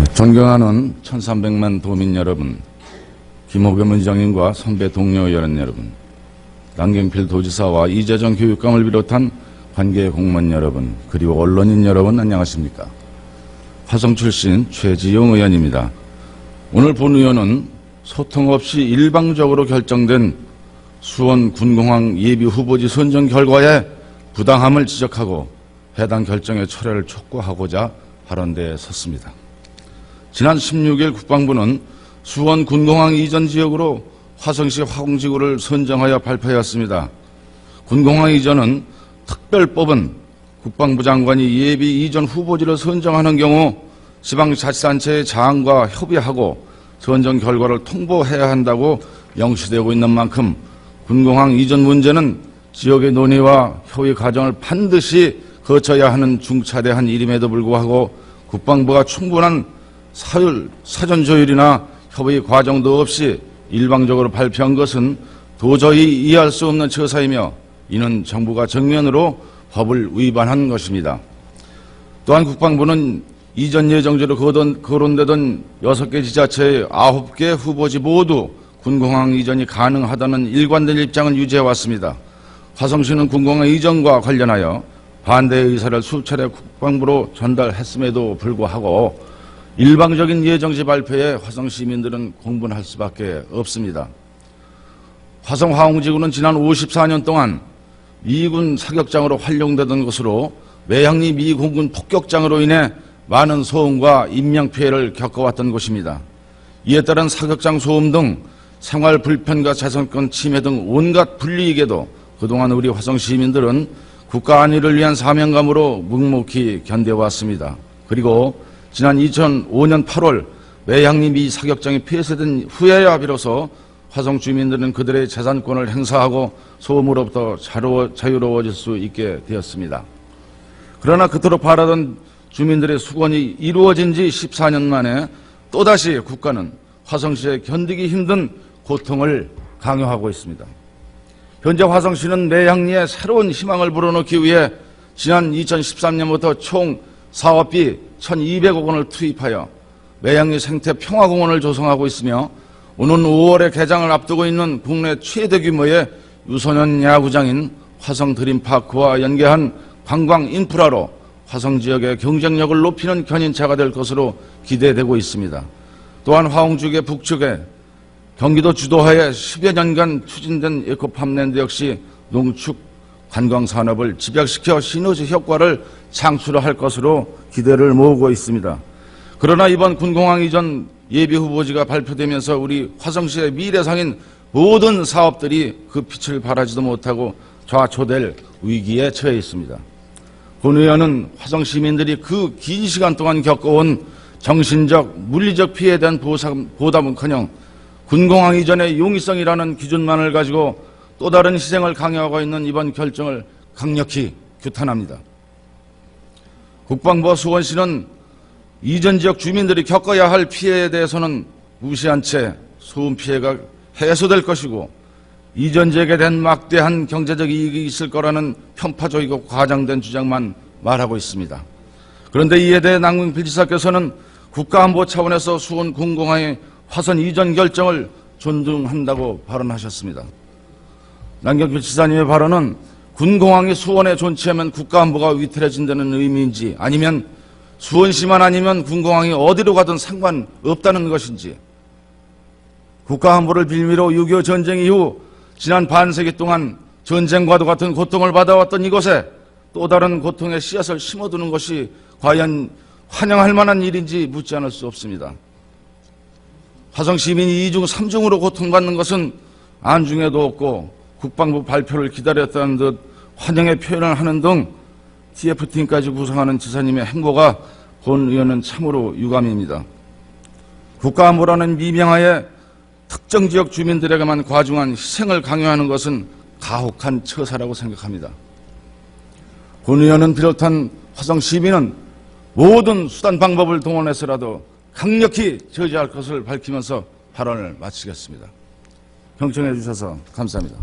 존경하는 1300만 도민 여러분, 김호겸 의장님과 선배 동료 의원 여러분, 남경필 도지사와 이재정 교육감을 비롯한 관계 공무원 여러분, 그리고 언론인 여러분 안녕하십니까? 화성 출신 최지용 의원입니다. 오늘 본 의원은 소통 없이 일방적으로 결정된 수원 군공항 예비 후보지 선정 결과에 부당함을 지적하고 해당 결정의 철회를 촉구하고자 발언대에 섰습니다. 지난 16일 국방부는 수원 군공항 이전 지역으로 화성시 화공지구를 선정하여 발표하였습니다. 군공항 이전은 특별법은 국방부 장관이 예비 이전 후보지를 선정하는 경우 지방자치단체의 장과 협의하고 선정 결과를 통보해야 한다고 명시되고 있는 만큼 군공항 이전 문제는 지역의 논의와 협의 과정을 반드시 거쳐야 하는 중차대한 일임에도 불구하고 국방부가 충분한 사전 조율이나 협의 과정도 없이 일방적으로 발표한 것은 도저히 이해할 수 없는 처사이며 이는 정부가 정면으로 법을 위반한 것입니다. 또한 국방부는 이전 예정지로 거론되던 6개 지자체의 9개 후보지 모두 군공항 이전이 가능하다는 일관된 입장을 유지해왔습니다. 화성시는 군공항 이전과 관련하여 반대의 의사를 수차례 국방부로 전달했음에도 불구하고 일방적인 예정지 발표에 화성 시민들은 공분할 수밖에 없습니다. 화성 화공지구는 지난 54년 동안 미군 사격장으로 활용되던 것으로 매향리 미 공군 폭격장으로 인해 많은 소음과 인명피해를 겪어왔던 곳입니다. 이에 따른 사격장 소음 등 생활 불편과 재산권 침해 등 온갖 불이익에도 그동안 우리 화성 시민들은 국가 안위를 위한 사명감으로 묵묵히 견뎌왔습니다. 그리고 지난 2005년 8월 매향리 미 사격장이 폐쇄된 후에야 비로소 화성 주민들은 그들의 재산권을 행사하고 소음으로부터 자유로워질 수 있게 되었습니다. 그러나 그토록 바라던 주민들의 수건이 이루어진 지 14년 만에 또다시 국가는 화성시에 견디기 힘든 고통을 강요하고 있습니다. 현재 화성시는 매향리에 새로운 희망을 불어넣기 위해 지난 2013년부터 총 사업비 1,200억 원을 투입하여 매향리 생태평화공원을 조성하고 있으며 오는 5월에 개장을 앞두고 있는 국내 최대 규모의 유소년 야구장인 화성 드림파크와 연계한 관광 인프라로 화성 지역의 경쟁력을 높이는 견인차가 될 것으로 기대되고 있습니다. 또한 화공지구의 북측에 경기도 주도하에 10여 년간 추진된 에코팜랜드 역시 농축 관광산업을 집약시켜 시너지 효과를 창출할 것으로 기대를 모으고 있습니다. 그러나 이번 군공항 이전 예비 후보지가 발표되면서 우리 화성시의 미래상인 모든 사업들이 그 빛을 발하지도 못하고 좌초될 위기에 처해 있습니다. 본 의원은 화성 시민들이 그 긴 시간 동안 겪어온 정신적, 물리적 피해에 대한 보답은커녕 군공항 이전의 용이성이라는 기준만을 가지고 또 다른 희생을 강요하고 있는 이번 결정을 강력히 규탄합니다. 국방부와 수원시는 이전 지역 주민들이 겪어야 할 피해에 대해서는 무시한 채 소음 피해가 해소될 것이고 이전 지역에 대한 막대한 경제적 이익이 있을 거라는 편파적이고 과장된 주장만 말하고 있습니다. 그런데 이에 대해 남경필 지사께서는 국가안보 차원에서 수원 군공항의 화성 이전 결정을 존중한다고 발언하셨습니다. 남경필 지사님의 발언은 군공항이 수원에 존치하면 국가안보가 위태로진다는 의미인지 아니면 수원시만 아니면 군공항이 어디로 가든 상관없다는 것인지 국가안보를 빌미로 6.25 전쟁 이후 지난 반세기 동안 전쟁과도 같은 고통을 받아왔던 이곳에 또 다른 고통의 씨앗을 심어두는 것이 과연 환영할 만한 일인지 묻지 않을 수 없습니다. 화성 시민이 2중 3중으로 고통받는 것은 안중에도 없고 국방부 발표를 기다렸다는 듯 환영의 표현을 하는 등 TF팀까지 구성하는 지사님의 행보가 본 의원은 참으로 유감입니다. 국가안보라는 미명하에 특정 지역 주민들에게만 과중한 희생을 강요하는 것은 가혹한 처사라고 생각합니다. 본 의원은 비롯한 화성 시민은 모든 수단 방법을 동원해서라도 강력히 저지할 것을 밝히면서 발언을 마치겠습니다. 경청해 주셔서 감사합니다.